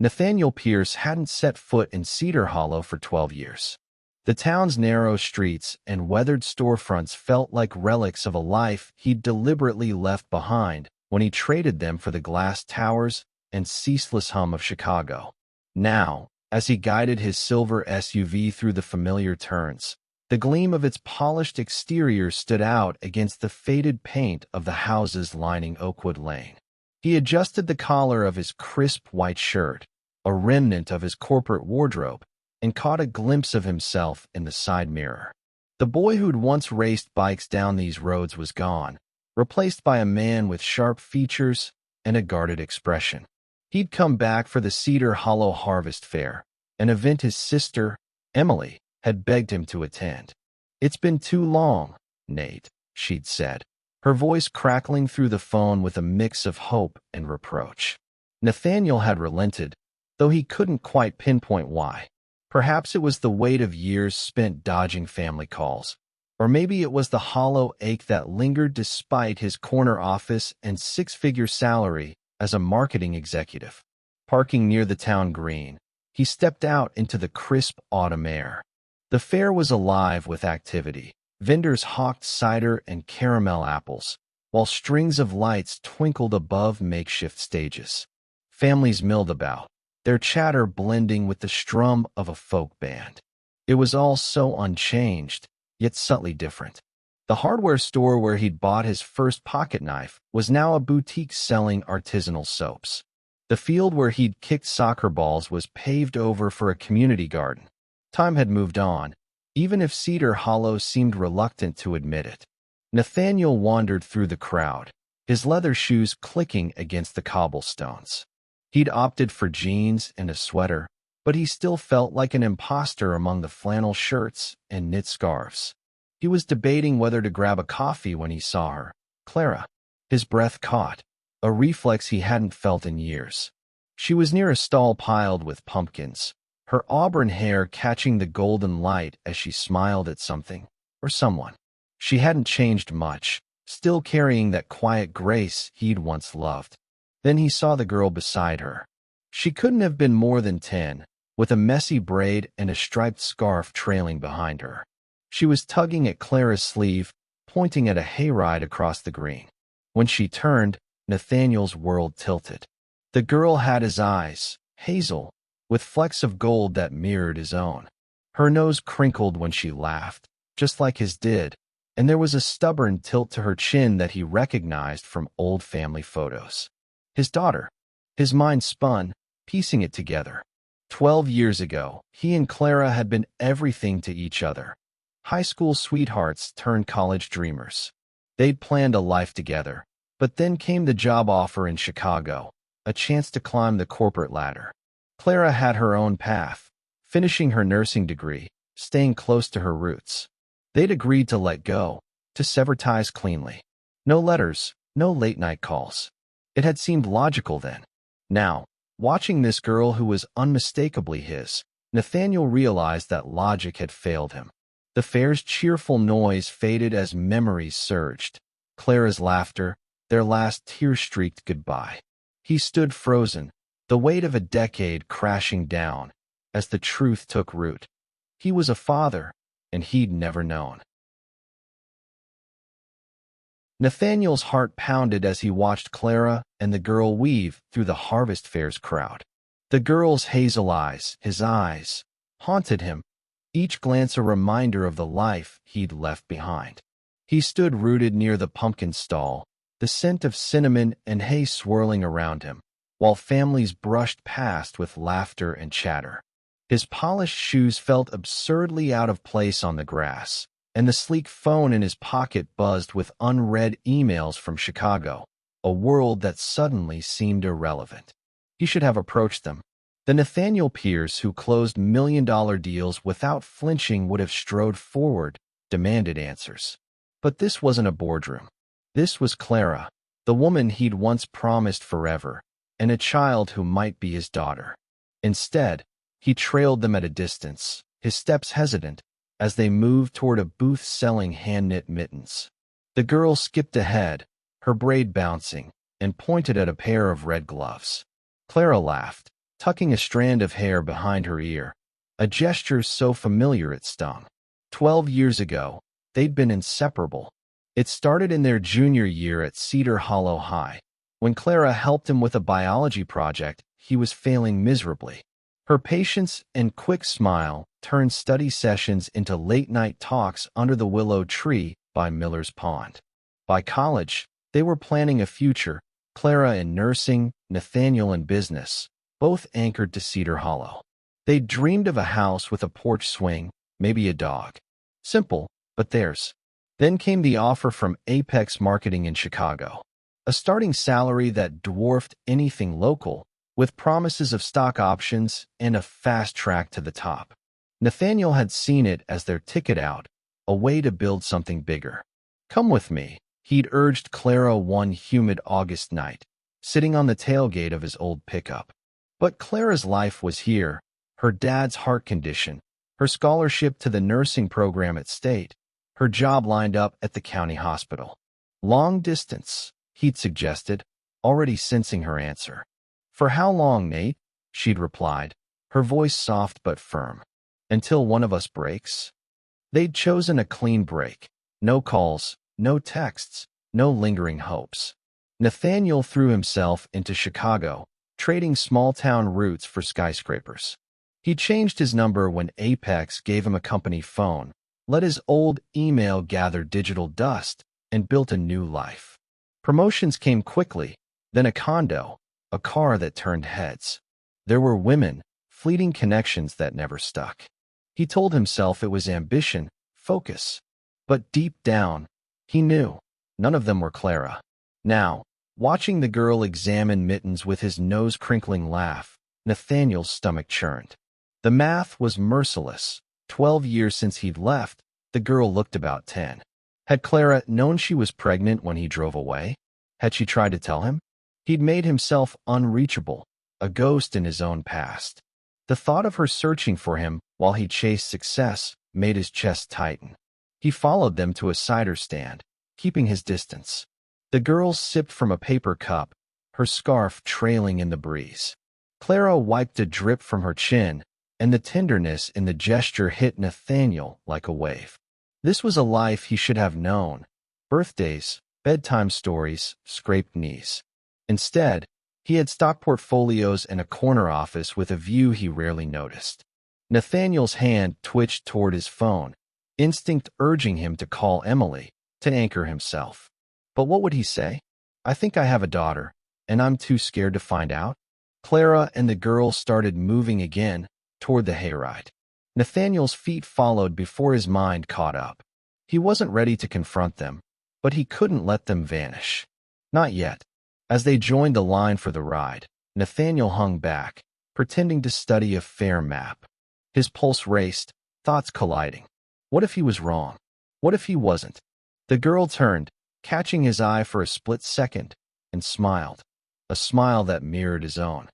Nathaniel Pierce hadn't set foot in Cedar Hollow for 12 years. The town's narrow streets and weathered storefronts felt like relics of a life he'd deliberately left behind when he traded them for the glass towers and ceaseless hum of Chicago. Now, as he guided his silver SUV through the familiar turns, the gleam of its polished exterior stood out against the faded paint of the houses lining Oakwood Lane. He adjusted the collar of his crisp white shirt, a remnant of his corporate wardrobe, and caught a glimpse of himself in the side mirror. The boy who'd once raced bikes down these roads was gone, replaced by a man with sharp features and a guarded expression. He'd come back for the Cedar Hollow Harvest Fair, an event his sister, Emily, had begged him to attend. "It's been too long, Nate," she'd said, her voice crackling through the phone with a mix of hope and reproach. Nathaniel had relented, though he couldn't quite pinpoint why. Perhaps it was the weight of years spent dodging family calls, or maybe it was the hollow ache that lingered despite his corner office and six-figure salary as a marketing executive. Parking near the town green, he stepped out into the crisp autumn air. The fair was alive with activity. Vendors hawked cider and caramel apples, while strings of lights twinkled above makeshift stages. Families milled about, their chatter blending with the strum of a folk band. It was all so unchanged, yet subtly different. The hardware store where he'd bought his first pocket knife was now a boutique selling artisanal soaps. The field where he'd kicked soccer balls was paved over for a community garden. Time had moved on, even if Cedar Hollow seemed reluctant to admit it. Nathaniel wandered through the crowd, his leather shoes clicking against the cobblestones. He'd opted for jeans and a sweater, but he still felt like an imposter among the flannel shirts and knit scarves. He was debating whether to grab a coffee when he saw her, Clara. His breath caught, a reflex he hadn't felt in years. She was near a stall piled with pumpkins, her auburn hair catching the golden light as she smiled at something or someone. She hadn't changed much, still carrying that quiet grace he'd once loved. Then he saw the girl beside her. She couldn't have been more than 10, with a messy braid and a striped scarf trailing behind her. She was tugging at Clara's sleeve, pointing at a hayride across the green. When she turned, Nathaniel's world tilted. The girl had his eyes, hazel, with flecks of gold that mirrored his own. Her nose crinkled when she laughed, just like his did, and there was a stubborn tilt to her chin that he recognized from old family photos. His daughter. His mind spun, piecing it together. 12 years ago, he and Clara had been everything to each other. High school sweethearts turned college dreamers. They'd planned a life together, but then came the job offer in Chicago, a chance to climb the corporate ladder. Clara had her own path, finishing her nursing degree, staying close to her roots. They'd agreed to let go, to sever ties cleanly. No letters, no late-night calls. It had seemed logical then. Now, watching this girl who was unmistakably his, Nathaniel realized that logic had failed him. The fair's cheerful noise faded as memories surged. Clara's laughter, their last tear-streaked goodbye. He stood frozen, the weight of a decade crashing down, as the truth took root. He was a father, and he'd never known. Nathaniel's heart pounded as he watched Clara and the girl weave through the Harvest Fair's crowd. The girl's hazel eyes, his eyes, haunted him, each glance a reminder of the life he'd left behind. He stood rooted near the pumpkin stall, the scent of cinnamon and hay swirling around him, while families brushed past with laughter and chatter. His polished shoes felt absurdly out of place on the grass, and the sleek phone in his pocket buzzed with unread emails from Chicago, a world that suddenly seemed irrelevant. He should have approached them. The Nathaniel Pierce who closed million-dollar deals without flinching would have strode forward, demanded answers. But this wasn't a boardroom. This was Clara, the woman he'd once promised forever, and a child who might be his daughter. Instead, he trailed them at a distance, his steps hesitant, as they moved toward a booth selling hand-knit mittens. The girl skipped ahead, her braid bouncing, and pointed at a pair of red gloves. Clara laughed, tucking a strand of hair behind her ear, a gesture so familiar it stung. 12 years ago, they'd been inseparable. It started in their junior year at Cedar Hollow High. When Clara helped him with a biology project, he was failing miserably. Her patience and quick smile turned study sessions into late-night talks under the willow tree by Miller's Pond. By college, they were planning a future, Clara in nursing, Nathaniel in business, both anchored to Cedar Hollow. They dreamed of a house with a porch swing, maybe a dog. Simple, but theirs. Then came the offer from Apex Marketing in Chicago. A starting salary that dwarfed anything local, with promises of stock options and a fast track to the top. Nathaniel had seen it as their ticket out, a way to build something bigger. "Come with me," he'd urged Clara one humid August night, sitting on the tailgate of his old pickup. But Clara's life was here, her dad's heart condition, her scholarship to the nursing program at State, her job lined up at the county hospital. "Long distance," he'd suggested, already sensing her answer. "For how long, Nate?" she'd replied, her voice soft but firm. "Until one of us breaks." They'd chosen a clean break. No calls, no texts, no lingering hopes. Nathaniel threw himself into Chicago, trading small-town roots for skyscrapers. He changed his number when Apex gave him a company phone, let his old email gather digital dust, and built a new life. Promotions came quickly, then a condo, a car that turned heads. There were women, fleeting connections that never stuck. He told himself it was ambition, focus. But deep down, he knew none of them were Clara. Now, watching the girl examine mittens with his nose-crinkling laugh, Nathaniel's stomach churned. The math was merciless. 12 years since he'd left, the girl looked about 10. Had Clara known she was pregnant when he drove away? Had she tried to tell him? He'd made himself unreachable, a ghost in his own past. The thought of her searching for him while he chased success made his chest tighten. He followed them to a cider stand, keeping his distance. The girl sipped from a paper cup, her scarf trailing in the breeze. Clara wiped a drip from her chin, and the tenderness in the gesture hit Nathaniel like a wave. This was a life he should have known. Birthdays, bedtime stories, scraped knees. Instead, he had stock portfolios and a corner office with a view he rarely noticed. Nathaniel's hand twitched toward his phone, instinct urging him to call Emily, to anchor himself. But what would he say? "I think I have a daughter, and I'm too scared to find out." Clara and the girl started moving again, toward the hayride. Nathaniel's feet followed before his mind caught up. He wasn't ready to confront them, but he couldn't let them vanish. Not yet. As they joined the line for the ride, Nathaniel hung back, pretending to study a fare map. His pulse raced, thoughts colliding. What if he was wrong? What if he wasn't? The girl turned, catching his eye for a split second, and smiled, a smile that mirrored his own.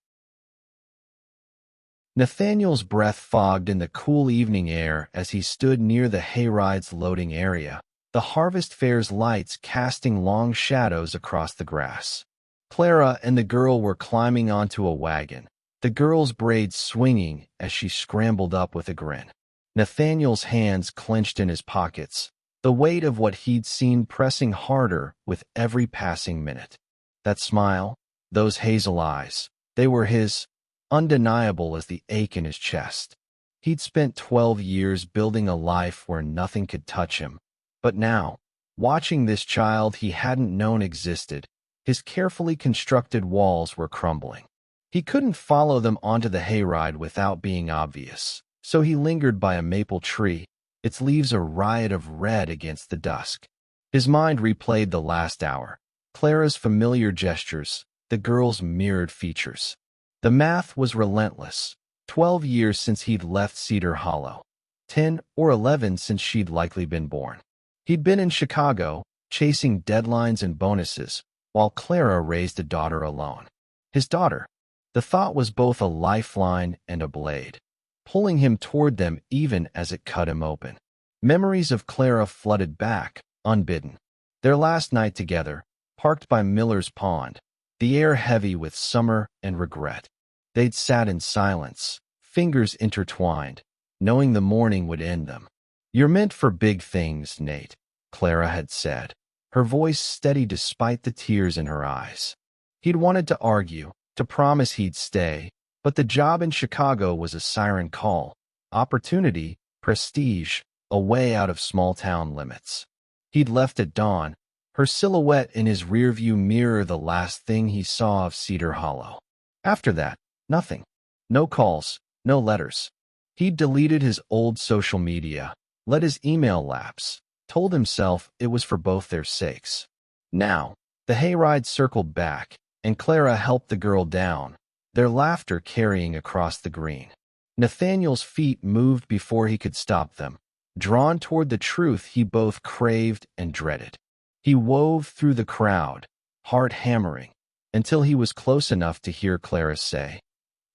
Nathaniel's breath fogged in the cool evening air as he stood near the hayride's loading area, the harvest fair's lights casting long shadows across the grass. Clara and the girl were climbing onto a wagon, the girl's braids swinging as she scrambled up with a grin. Nathaniel's hands clenched in his pockets, the weight of what he'd seen pressing harder with every passing minute. That smile, those hazel eyes, they were his, undeniable as the ache in his chest. He'd spent 12 years building a life where nothing could touch him. But now, watching this child he hadn't known existed, his carefully constructed walls were crumbling. He couldn't follow them onto the hayride without being obvious, so he lingered by a maple tree, its leaves a riot of red against the dusk. His mind replayed the last hour, Clara's familiar gestures, the girl's mirrored features. The math was relentless. 12 years since he'd left Cedar Hollow. 10 or 11 since she'd likely been born. He'd been in Chicago, chasing deadlines and bonuses, while Clara raised a daughter alone. His daughter. The thought was both a lifeline and a blade, pulling him toward them even as it cut him open. Memories of Clara flooded back, unbidden. Their last night together, parked by Miller's Pond, the air heavy with summer and regret. They'd sat in silence, fingers intertwined, knowing the morning would end them. "You're meant for big things, Nate," Clara had said, her voice steady despite the tears in her eyes. He'd wanted to argue, to promise he'd stay, but the job in Chicago was a siren call. Opportunity, prestige, a way out of small-town limits. He'd left at dawn, her silhouette in his rearview mirror the last thing he saw of Cedar Hollow. After that, nothing. No calls, no letters. He'd deleted his old social media, let his email lapse, told himself it was for both their sakes. Now, the hayride circled back, and Clara helped the girl down, their laughter carrying across the green. Nathaniel's feet moved before he could stop them, drawn toward the truth he both craved and dreaded. He wove through the crowd, heart hammering, until he was close enough to hear Clara say,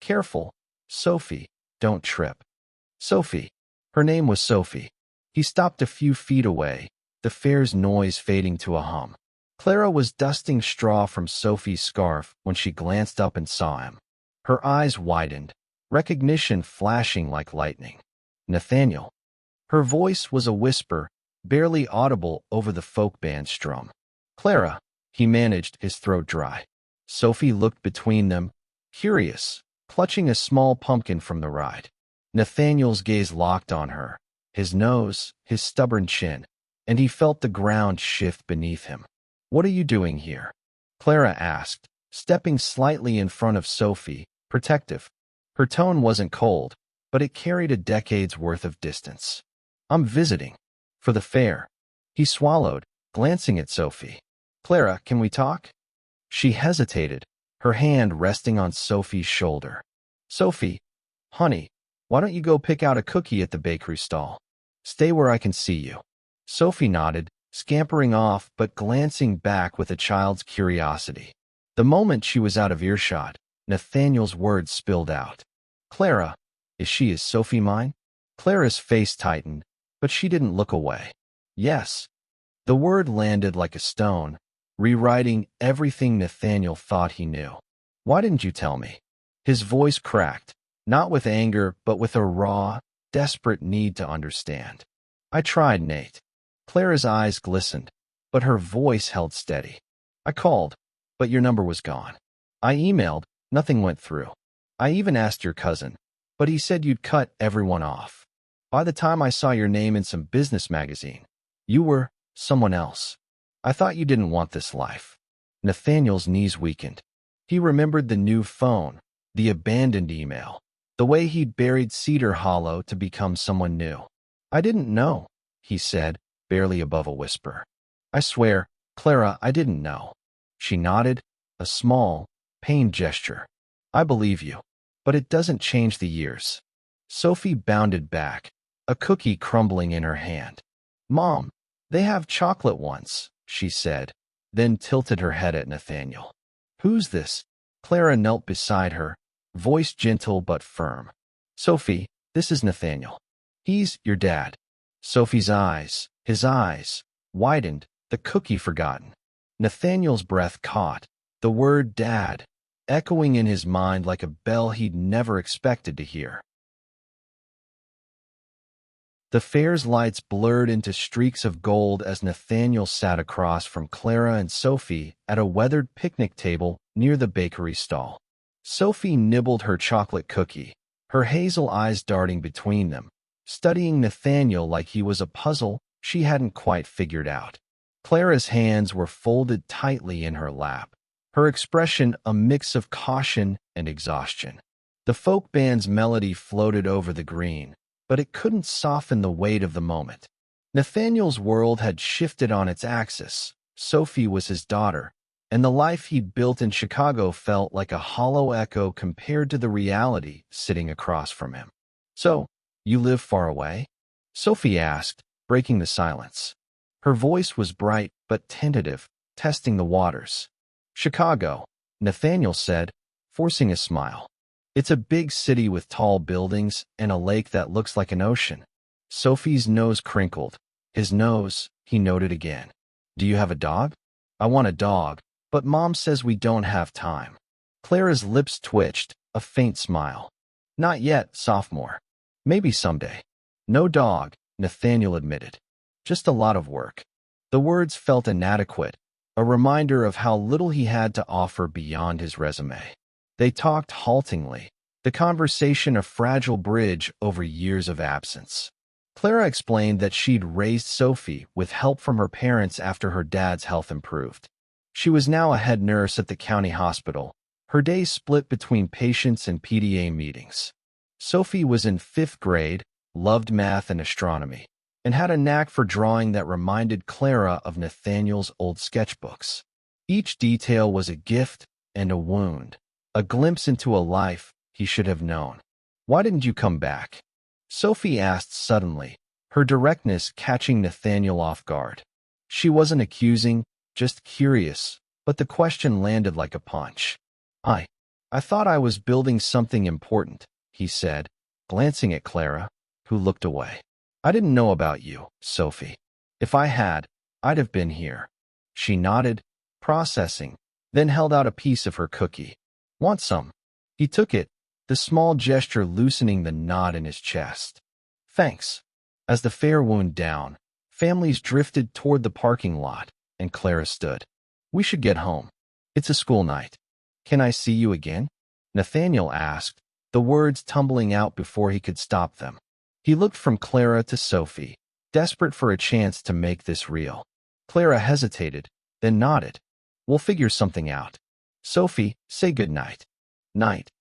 "Careful, Sophie, don't trip." Sophie. Her name was Sophie. He stopped a few feet away, the fare's noise fading to a hum. Clara was dusting straw from Sophie's scarf when she glanced up and saw him. Her eyes widened, recognition flashing like lightning. "Nathaniel." Her voice was a whisper, barely audible over the folk band strum. "Clara," he managed, his throat dry. Sophie looked between them, curious, clutching a small pumpkin from the ride. Nathaniel's gaze locked on her, his nose, his stubborn chin, and he felt the ground shift beneath him. "What are you doing here?" Clara asked, stepping slightly in front of Sophie, protective. Her tone wasn't cold, but it carried a decade's worth of distance. "I'm visiting. For the fair." He swallowed, glancing at Sophie. "Clara, can we talk?" She hesitated, her hand resting on Sophie's shoulder. "Sophie, honey, why don't you go pick out a cookie at the bakery stall? Stay where I can see you." Sophie nodded, scampering off but glancing back with a child's curiosity. The moment she was out of earshot, Nathaniel's words spilled out. "Clara, is Sophie mine?" Clara's face tightened, but she didn't look away. "Yes." The word landed like a stone, rewriting everything Nathaniel thought he knew. "Why didn't you tell me?" His voice cracked, not with anger, but with a raw, desperate need to understand. "I tried, Nate." Clara's eyes glistened, but her voice held steady. "I called, but your number was gone. I emailed, nothing went through. I even asked your cousin, but he said you'd cut everyone off. By the time I saw your name in some business magazine, you were someone else. I thought you didn't want this life." Nathaniel's knees weakened. He remembered the new phone, the abandoned email, the way he'd buried Cedar Hollow to become someone new. "I didn't know," he said, barely above a whisper. "I swear, Clara, I didn't know." She nodded, a small, pained gesture. "I believe you, but it doesn't change the years." Sophie bounded back, a cookie crumbling in her hand. "Mom, they have chocolate ones," she said, then tilted her head at Nathaniel. "Who's this?" Clara knelt beside her, voice gentle but firm. "Sophie, this is Nathaniel. He's your dad." Sophie's eyes, his eyes, widened, the cookie forgotten. Nathaniel's breath caught, the word dad, echoing in his mind like a bell he'd never expected to hear. The fair's lights blurred into streaks of gold as Nathaniel sat across from Clara and Sophie at a weathered picnic table near the bakery stall. Sophie nibbled her chocolate cookie, her hazel eyes darting between them, studying Nathaniel like he was a puzzle she hadn't quite figured out. Clara's hands were folded tightly in her lap, her expression a mix of caution and exhaustion. The folk band's melody floated over the green, but it couldn't soften the weight of the moment. Nathaniel's world had shifted on its axis. Sophie was his daughter, and the life he'd built in Chicago felt like a hollow echo compared to the reality sitting across from him. "So, you live far away?" Sophie asked, breaking the silence. Her voice was bright but tentative, testing the waters. "Chicago," Nathaniel said, forcing a smile. "It's a big city with tall buildings and a lake that looks like an ocean." Sophie's nose crinkled. His nose, he noted again. "Do you have a dog?" "I want a dog, but Mom says we don't have time." Clara's lips twitched, a faint smile. Not yet, sophomore. Maybe someday. No dog, Nathaniel admitted. Just a lot of work. The words felt inadequate, a reminder of how little he had to offer beyond his resume. They talked haltingly, the conversation a fragile bridge over years of absence. Clara explained that she'd raised Sophie with help from her parents after her dad's health improved. She was now a head nurse at the county hospital, her days split between patients and PTA meetings. Sophie was in 5th grade, loved math and astronomy, and had a knack for drawing that reminded Clara of Nathaniel's old sketchbooks. Each detail was a gift and a wound, a glimpse into a life he should have known. "Why didn't you come back?" Sophie asked suddenly, her directness catching Nathaniel off guard. She wasn't accusing, just curious, but the question landed like a punch. I thought I was building something important," he said, glancing at Clara, who looked away. "I didn't know about you, Sophie. If I had, I'd have been here." She nodded, processing, then held out a piece of her cookie. "Want some?" He took it, the small gesture loosening the knot in his chest. "Thanks." As the fare wound down, families drifted toward the parking lot, and Clara stood. "We should get home. It's a school night." "Can I see you again?" Nathaniel asked, the words tumbling out before he could stop them. He looked from Clara to Sophie, desperate for a chance to make this real. Clara hesitated, then nodded. "We'll figure something out." "Sophie, say good night." "Night,"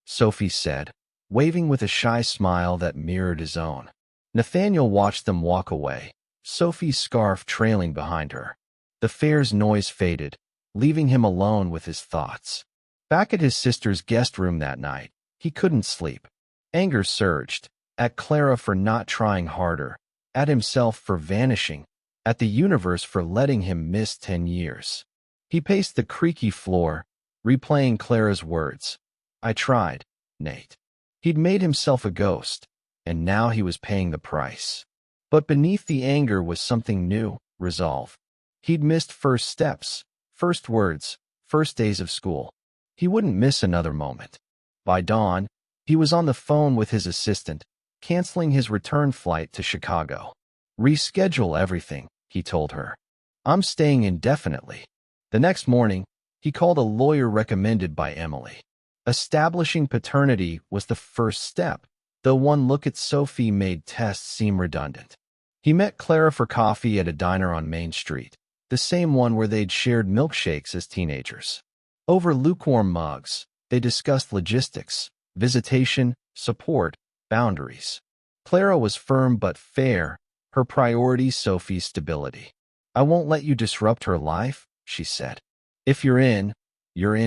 Sophie said, waving with a shy smile that mirrored his own. Nathaniel watched them walk away, Sophie's scarf trailing behind her. The fare's noise faded, leaving him alone with his thoughts. Back at his sister's guest room that night, he couldn't sleep. Anger surged, at Clara for not trying harder, at himself for vanishing, at the universe for letting him miss 10 years. He paced the creaky floor, replaying Clara's words. "I tried, Nate." He'd made himself a ghost, and now he was paying the price. But beneath the anger was something new, resolve. He'd missed first steps, first words, first days of school. He wouldn't miss another moment. By dawn, he was on the phone with his assistant, canceling his return flight to Chicago. "Reschedule everything," he told her. "I'm staying indefinitely." The next morning, he called a lawyer recommended by Emily. Establishing paternity was the first step, though one look at Sophie made tests seem redundant. He met Clara for coffee at a diner on Main Street, the same one where they'd shared milkshakes as teenagers. Over lukewarm mugs, they discussed logistics, visitation, support, boundaries. Clara was firm but fair, her priority Sophie's stability. "I won't let you disrupt her life," she said. "If you're in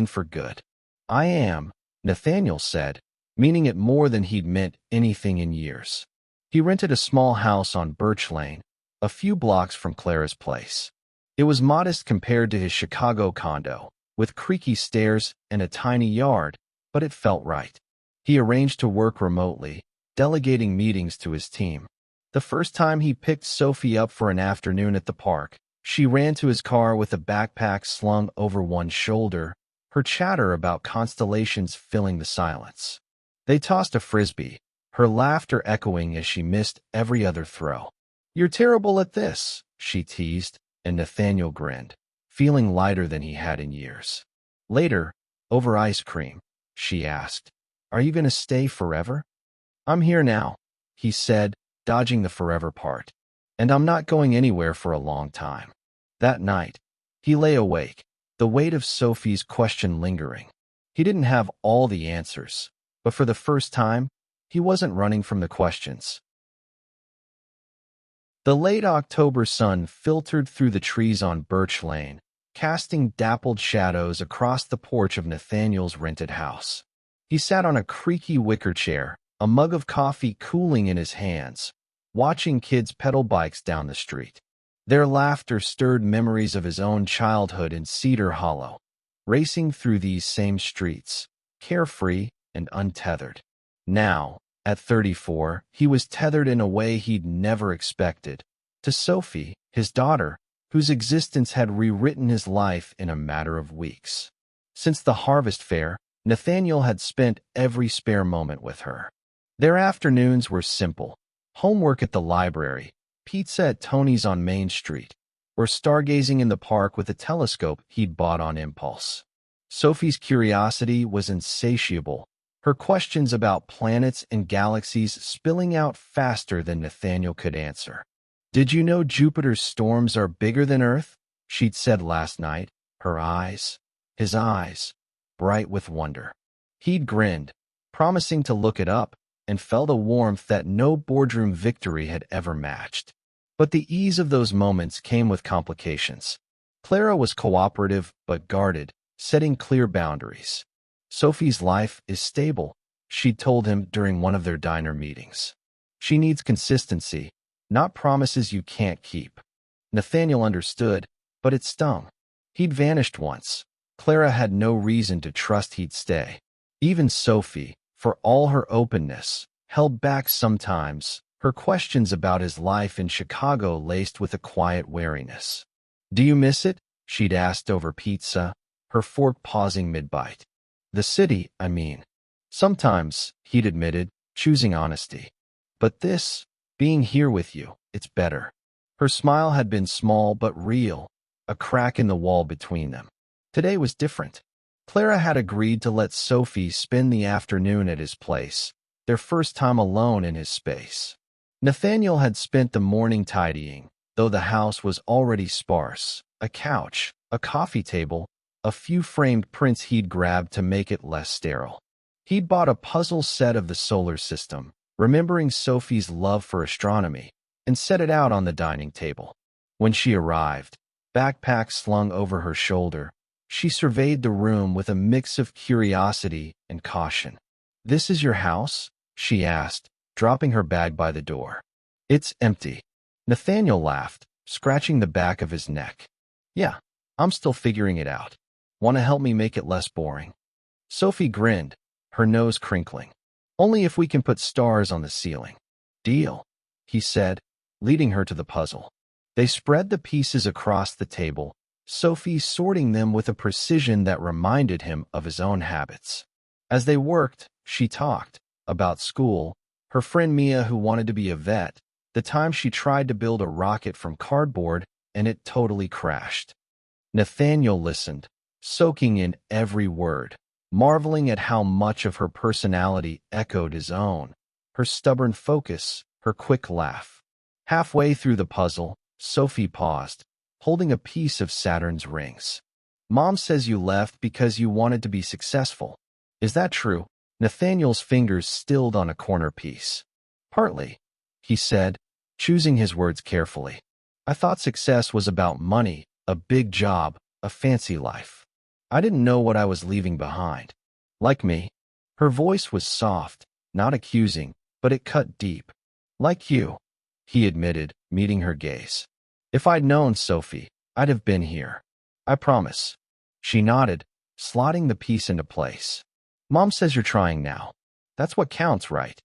for good." "I am," Nathaniel said, meaning it more than he'd meant anything in years. He rented a small house on Birch Lane, a few blocks from Clara's place. It was modest compared to his Chicago condo, with creaky stairs and a tiny yard, but it felt right. He arranged to work remotely, delegating meetings to his team. The first time he picked Sophie up for an afternoon at the park, she ran to his car with a backpack slung over one shoulder, her chatter about constellations filling the silence. They tossed a frisbee, her laughter echoing as she missed every other throw. "You're terrible at this," she teased, and Nathaniel grinned, feeling lighter than he had in years. Later, over ice cream, she asked, "Are you going to stay forever?" "I'm here now," he said, dodging the forever part. "And I'm not going anywhere for a long time." That night, he lay awake, the weight of Sophie's question lingering. He didn't have all the answers, but for the first time, he wasn't running from the questions. The late October sun filtered through the trees on Birch Lane, casting dappled shadows across the porch of Nathaniel's rented house. He sat on a creaky wicker chair, a mug of coffee cooling in his hands, watching kids pedal bikes down the street. Their laughter stirred memories of his own childhood in Cedar Hollow, racing through these same streets, carefree and untethered. Now, at 34, he was tethered in a way he'd never expected, to Sophie, his daughter, whose existence had rewritten his life in a matter of weeks. Since the harvest fair, Nathaniel had spent every spare moment with her. Their afternoons were simple: homework at the library, pizza at Tony's on Main Street, or stargazing in the park with a telescope he'd bought on impulse. Sophie's curiosity was insatiable, her questions about planets and galaxies spilling out faster than Nathaniel could answer. "Did you know Jupiter's storms are bigger than Earth?" she'd said last night, his eyes, bright with wonder. He'd grinned, promising to look it up, and felt a warmth that no boardroom victory had ever matched. But the ease of those moments came with complications. Clara was cooperative but guarded, setting clear boundaries. "Sophie's life is stable," she'd told him during one of their diner meetings. "She needs consistency, not promises you can't keep." Nathaniel understood, but it stung. He'd vanished once. Clara had no reason to trust he'd stay. Even Sophie, for all her openness, held back sometimes, her questions about his life in Chicago laced with a quiet wariness. "Do you miss it?" she'd asked over pizza, her fork pausing mid-bite. "The city, I mean." "Sometimes," he'd admitted, choosing honesty. "But being here with you, it's better." Her smile had been small but real, a crack in the wall between them. Today was different. Clara had agreed to let Sophie spend the afternoon at his place, their first time alone in his space. Nathaniel had spent the morning tidying, though the house was already sparse: a couch, a coffee table, a few framed prints he'd grabbed to make it less sterile. He'd bought a puzzle set of the solar system, remembering Sophie's love for astronomy, and set it out on the dining table. When she arrived, backpack slung over her shoulder, she surveyed the room with a mix of curiosity and caution. "This is your house?" she asked, dropping her bag by the door. "It's empty." Nathaniel laughed, scratching the back of his neck. "Yeah, I'm still figuring it out. Want to help me make it less boring?" Sophie grinned, her nose crinkling. "Only if we can put stars on the ceiling." "Deal," he said, leading her to the puzzle. They spread the pieces across the table, Sophie sorting them with a precision that reminded him of his own habits. As they worked, she talked about school, her friend Mia who wanted to be a vet, the time she tried to build a rocket from cardboard and it totally crashed. Nathaniel listened, soaking in every word, marveling at how much of her personality echoed his own: her stubborn focus, her quick laugh. Halfway through the puzzle, Sophie paused, holding a piece of Saturn's rings. "Mom says you left because you wanted to be successful. Is that true?" Nathaniel's fingers stilled on a corner piece. "Partly," he said, choosing his words carefully. "I thought success was about money, a big job, a fancy life. I didn't know what I was leaving behind. Like me." Her voice was soft, not accusing, but it cut deep. "Like you," he admitted, meeting her gaze. "If I'd known, Sophie, I'd have been here. I promise." She nodded, slotting the piece into place. "Mom says you're trying now. That's what counts, right?"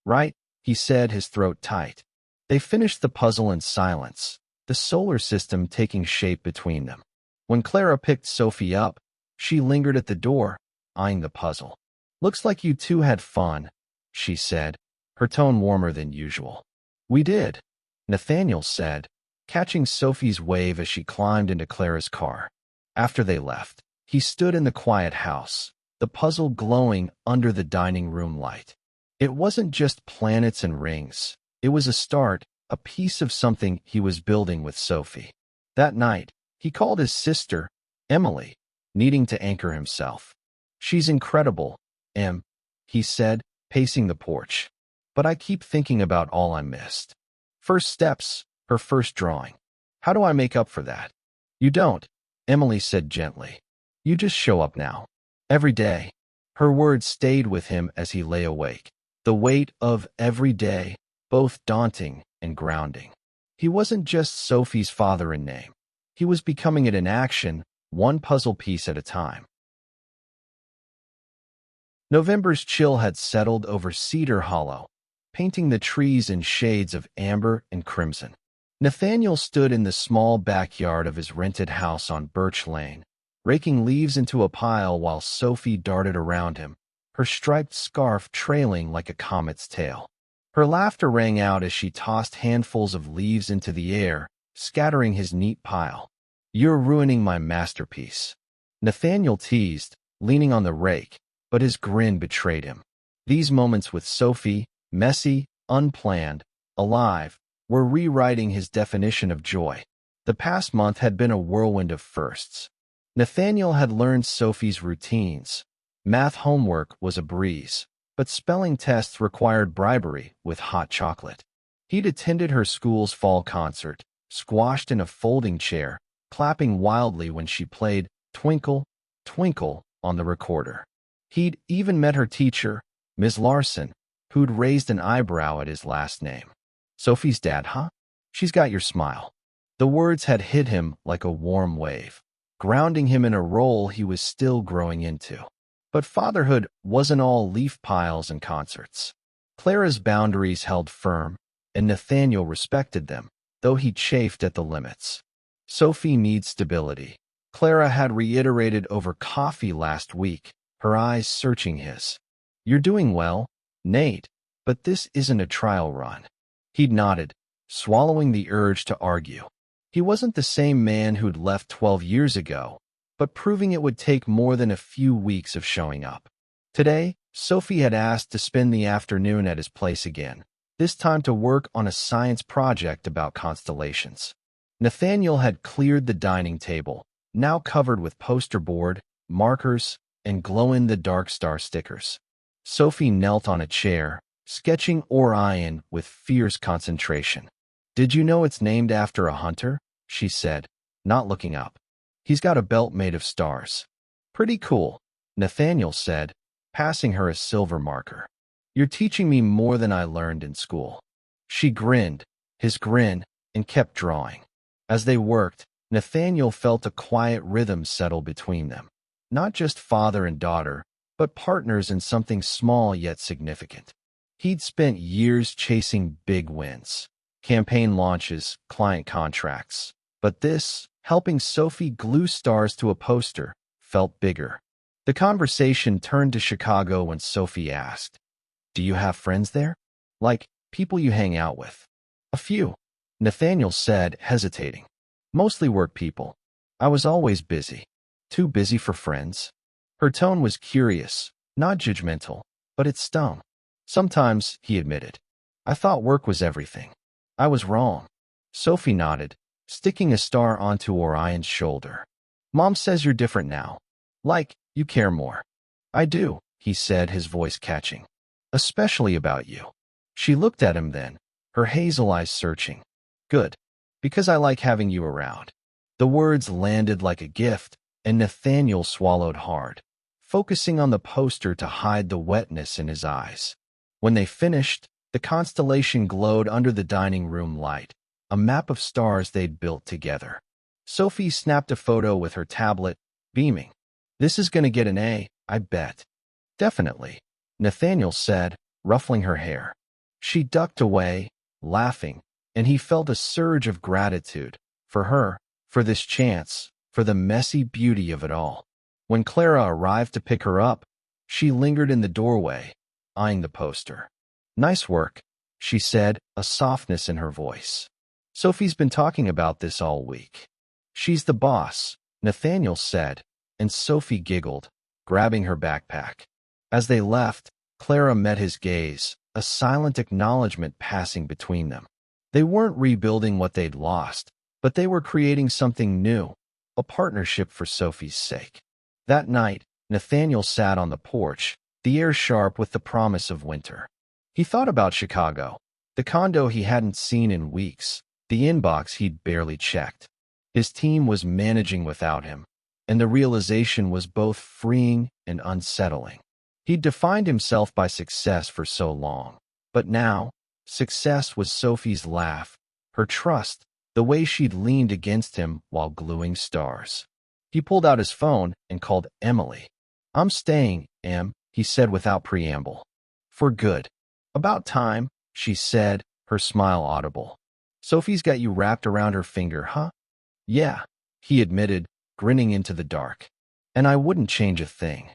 "Right," he said, his throat tight. They finished the puzzle in silence, the solar system taking shape between them. When Clara picked Sophie up, she lingered at the door, eyeing the puzzle. "Looks like you two had fun," she said, her tone warmer than usual. "We did," Nathaniel said, catching Sophie's wave as she climbed into Clara's car. After they left, he stood in the quiet house, the puzzle glowing under the dining room light. It wasn't just planets and rings. It was a start, a piece of something he was building with Sophie. That night, he called his sister, Emily, needing to anchor himself. "She's incredible, Em," he said, pacing the porch. "But I keep thinking about all I missed. First steps, her first drawing. How do I make up for that?" "You don't," Emily said gently. "You just show up now. Every day." Her words stayed with him as he lay awake. The weight of every day, both daunting and grounding. He wasn't just Sophie's father in name. He was becoming it in action, one puzzle piece at a time. November's chill had settled over Cedar Hollow, painting the trees in shades of amber and crimson. Nathaniel stood in the small backyard of his rented house on Birch Lane, raking leaves into a pile while Sophie darted around him, her striped scarf trailing like a comet's tail. Her laughter rang out as she tossed handfuls of leaves into the air, scattering his neat pile. "You're ruining my masterpiece," Nathaniel teased, leaning on the rake, but his grin betrayed him. These moments with Sophie, messy, unplanned, alive, were rewriting his definition of joy. The past month had been a whirlwind of firsts. Nathaniel had learned Sophie's routines. Math homework was a breeze, but spelling tests required bribery with hot chocolate. He'd attended her school's fall concert, squashed in a folding chair, clapping wildly when she played Twinkle, Twinkle on the recorder. He'd even met her teacher, Ms. Larson, who'd raised an eyebrow at his last name. "Sophie's dad, huh? She's got your smile." The words had hit him like a warm wave, grounding him in a role he was still growing into. But fatherhood wasn't all leaf piles and concerts. Clara's boundaries held firm, and Nathaniel respected them, though he chafed at the limits. Sophie needs stability. Clara had reiterated over coffee last week, her eyes searching his. "You're doing well, Nate, but this isn't a trial run." He'd nodded, swallowing the urge to argue. He wasn't the same man who'd left 12 years ago, but proving it would take more than a few weeks of showing up. Today, Sophie had asked to spend the afternoon at his place again, this time to work on a science project about constellations. Nathaniel had cleared the dining table, now covered with poster board, markers, and glow-in-the-dark star stickers. Sophie knelt on a chair, sketching Orion with fierce concentration. "Did you know it's named after a hunter?" she said, not looking up. "He's got a belt made of stars." "Pretty cool," Nathaniel said, passing her a silver marker. "You're teaching me more than I learned in school." She grinned, his grin, and kept drawing. As they worked, Nathaniel felt a quiet rhythm settle between them. Not just father and daughter, but partners in something small yet significant. He'd spent years chasing big wins, campaign launches, client contracts. But this, helping Sophie glue stars to a poster, felt bigger. The conversation turned to Chicago when Sophie asked, "Do you have friends there? Like, people you hang out with?" "A few," Nathaniel said, hesitating. "Mostly work people. I was always busy." "Too busy for friends?" Her tone was curious, not judgmental, but it stung. "Sometimes," he admitted. "I thought work was everything. I was wrong." Sophie nodded, sticking a star onto Orion's shoulder. "Mom says you're different now. Like, you care more." "I do," he said, his voice catching. "Especially about you." She looked at him then, her hazel eyes searching. "Good. Because I like having you around." The words landed like a gift, and Nathaniel swallowed hard, focusing on the poster to hide the wetness in his eyes. When they finished, the constellation glowed under the dining room light, a map of stars they'd built together. Sophie snapped a photo with her tablet, beaming. "This is going to get an A, I bet." "Definitely," Nathaniel said, ruffling her hair. She ducked away, laughing, and he felt a surge of gratitude for her, for this chance, for the messy beauty of it all. When Clara arrived to pick her up, she lingered in the doorway, eyeing the poster. "Nice work," she said, a softness in her voice. "Sophie's been talking about this all week." "She's the boss," Nathaniel said, and Sophie giggled, grabbing her backpack. As they left, Clara met his gaze, a silent acknowledgement passing between them. They weren't rebuilding what they'd lost, but they were creating something new, a partnership for Sophie's sake. That night, Nathaniel sat on the porch, the air sharp with the promise of winter. He thought about Chicago, the condo he hadn't seen in weeks, the inbox he'd barely checked. His team was managing without him, and the realization was both freeing and unsettling. He'd defined himself by success for so long, but now, success was Sophie's laugh, her trust, the way she'd leaned against him while gluing stars. He pulled out his phone and called Emily. "I'm staying, Em," he said without preamble. "For good." "About time," she said, her smile audible. "Sophie's got you wrapped around her finger, huh?" "Yeah," he admitted, grinning into the dark. And I wouldn't change a thing.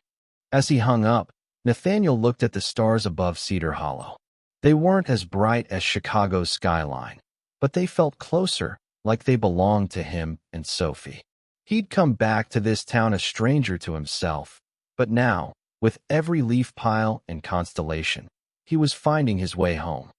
As he hung up, Nathaniel looked at the stars above Cedar Hollow. They weren't as bright as Chicago's skyline, but they felt closer, like they belonged to him and Sophie. He'd come back to this town a stranger to himself, but now, with every leaf pile and constellation, he was finding his way home.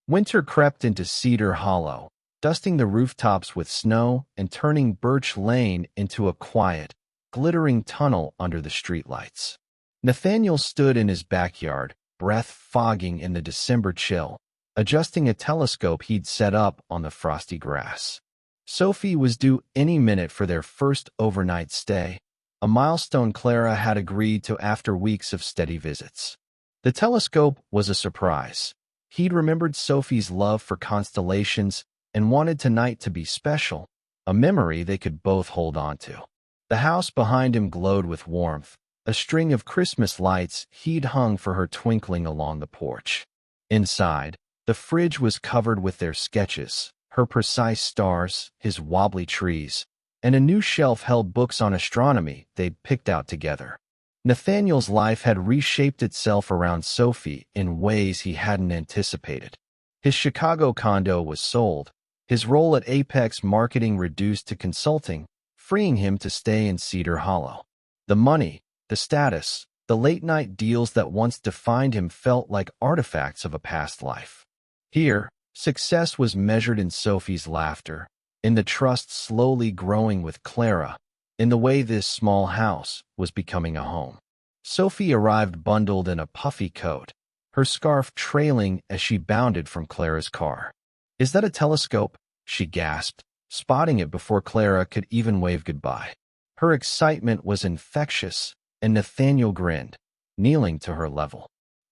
Winter crept into Cedar Hollow, dusting the rooftops with snow and turning Birch Lane into a quiet, glittering tunnel under the streetlights. Nathaniel stood in his backyard, breath fogging in the December chill, adjusting a telescope he'd set up on the frosty grass. Sophie was due any minute for their first overnight stay, a milestone Clara had agreed to after weeks of steady visits. The telescope was a surprise. He'd remembered Sophie's love for constellations and wanted tonight to be special, a memory they could both hold on to. The house behind him glowed with warmth, a string of Christmas lights he'd hung for her twinkling along the porch. Inside, the fridge was covered with their sketches, her precise stars, his wobbly trees, and a new shelf held books on astronomy they'd picked out together. Nathaniel's life had reshaped itself around Sophie in ways he hadn't anticipated. His Chicago condo was sold, his role at Apex Marketing reduced to consulting, freeing him to stay in Cedar Hollow. The money, the status, the late-night deals that once defined him felt like artifacts of a past life. Here, success was measured in Sophie's laughter, in the trust slowly growing with Clara, in the way this small house was becoming a home. Sophie arrived bundled in a puffy coat, her scarf trailing as she bounded from Clara's car. "Is that a telescope?" she gasped, spotting it before Clara could even wave goodbye. Her excitement was infectious, and Nathaniel grinned, kneeling to her level.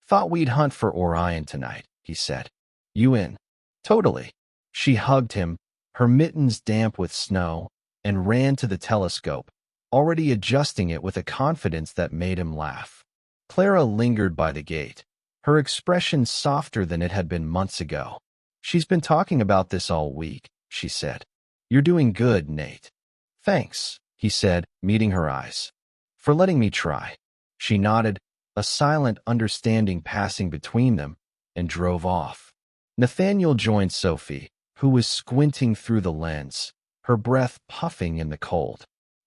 "Thought we'd hunt for Orion tonight," he said. "You in?" "Totally." She hugged him, her mittens damp with snow, and ran to the telescope, already adjusting it with a confidence that made him laugh. Clara lingered by the gate, her expression softer than it had been months ago. "She's been talking about this all week," she said. "You're doing good, Nate." "Thanks," he said, meeting her eyes. "For letting me try." She nodded, a silent understanding passing between them, and drove off. Nathaniel joined Sophie, who was squinting through the lens, her breath puffing in the cold.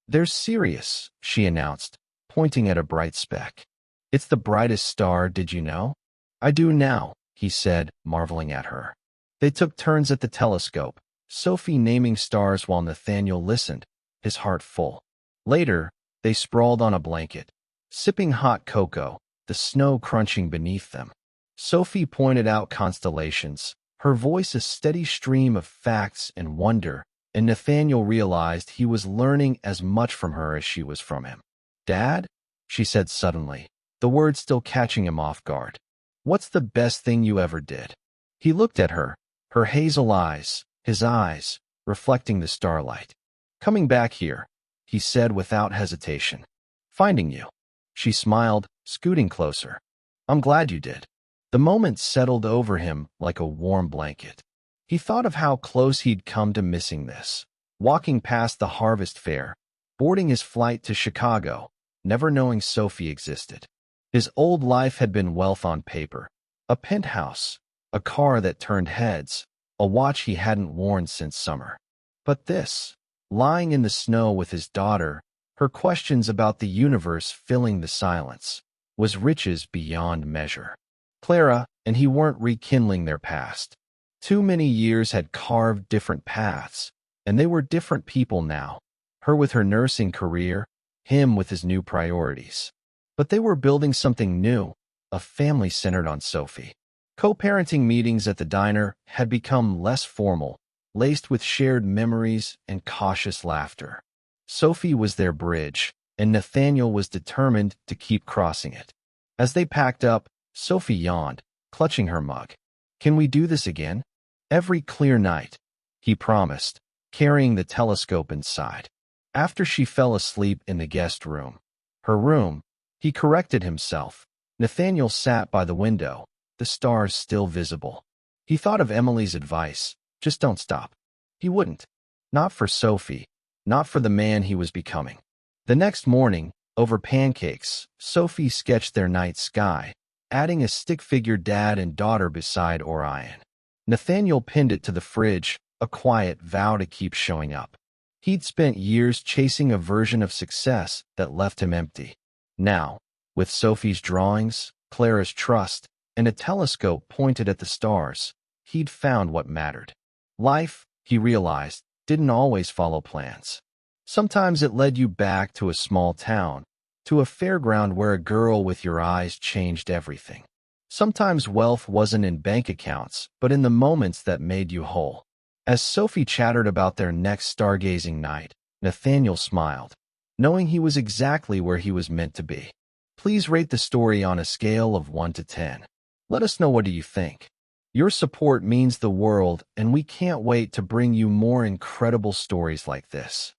"There's Sirius," she announced, pointing at a bright speck. "It's the brightest star, did you know?" "I do now," he said, marveling at her. They took turns at the telescope, Sophie naming stars while Nathaniel listened, his heart full. Later, they sprawled on a blanket, sipping hot cocoa, the snow crunching beneath them. Sophie pointed out constellations, her voice a steady stream of facts and wonder, and Nathaniel realized he was learning as much from her as she was from him. "Dad?" she said suddenly, the word still catching him off guard. "What's the best thing you ever did?" He looked at her, her hazel eyes, his eyes, reflecting the starlight. "Coming back here," he said without hesitation. "Finding you." She smiled, scooting closer. "I'm glad you did." The moment settled over him like a warm blanket. He thought of how close he'd come to missing this, walking past the harvest fair, boarding his flight to Chicago, never knowing Sophie existed. His old life had been wealth on paper, a penthouse, a car that turned heads, a watch he hadn't worn since summer. But this, lying in the snow with his daughter, her questions about the universe filling the silence, was riches beyond measure. Clara and he weren't rekindling their past. Too many years had carved different paths, and they were different people now, her with her nursing career, him with his new priorities. But they were building something new, a family centered on Sophie. Co-parenting meetings at the diner had become less formal, laced with shared memories and cautious laughter. Sophie was their bridge, and Nathaniel was determined to keep crossing it. As they packed up, Sophie yawned, clutching her mug. "Can we do this again?" "Every clear night," he promised, carrying the telescope inside. After she fell asleep in the guest room, her room, he corrected himself. Nathaniel sat by the window, the stars still visible. He thought of Emily's advice, just don't stop. He wouldn't. Not for Sophie, not for the man he was becoming. The next morning, over pancakes, Sophie sketched their night sky, adding a stick-figure dad and daughter beside Orion. Nathaniel pinned it to the fridge, a quiet vow to keep showing up. He'd spent years chasing a version of success that left him empty. Now, with Sophie's drawings, Clara's trust, and a telescope pointed at the stars, he'd found what mattered. Life, he realized, didn't always follow plans. Sometimes it led you back to a small town, to a fairground where a girl with your eyes changed everything. Sometimes wealth wasn't in bank accounts, but in the moments that made you whole. As Sophie chattered about their next stargazing night, Nathaniel smiled, knowing he was exactly where he was meant to be. Please rate the story on a scale of 1 to 10. Let us know, what do you think? Your support means the world, and we can't wait to bring you more incredible stories like this.